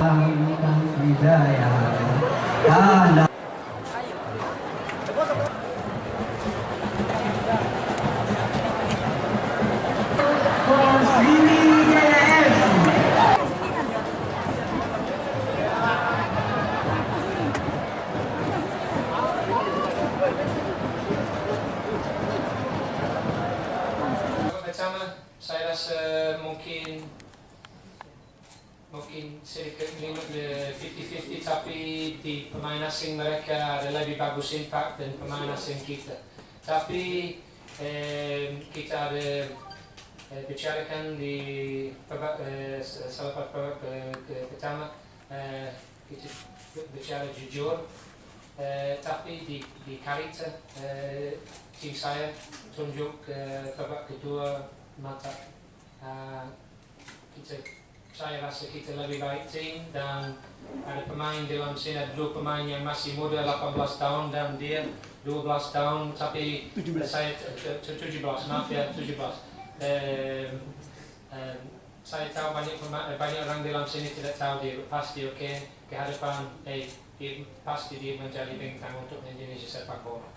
tentang hidayah dan pertama, saya rasa mungkin sedikit 50-50, tapi di pemain asing mereka ada lebih bagus impact dan pemain asing kita. Tapi kita ada bicarakan di salah babak pertama, kita bicara jujur, tapi di karita tim saya tunjuk babak kedua mantap. Saya rasa kita lebih baik tim dan ada pemain dalam sini, ada dua pemain yang masih muda 18 tahun dan dia 12 tahun, tapi 17. Saya 17, maaf ya 17. Saya tahu banyak orang dalam sini tidak tahu dia pasti ke hadapan dia pasti dia menjadi bintang untuk Indonesia sepak bola.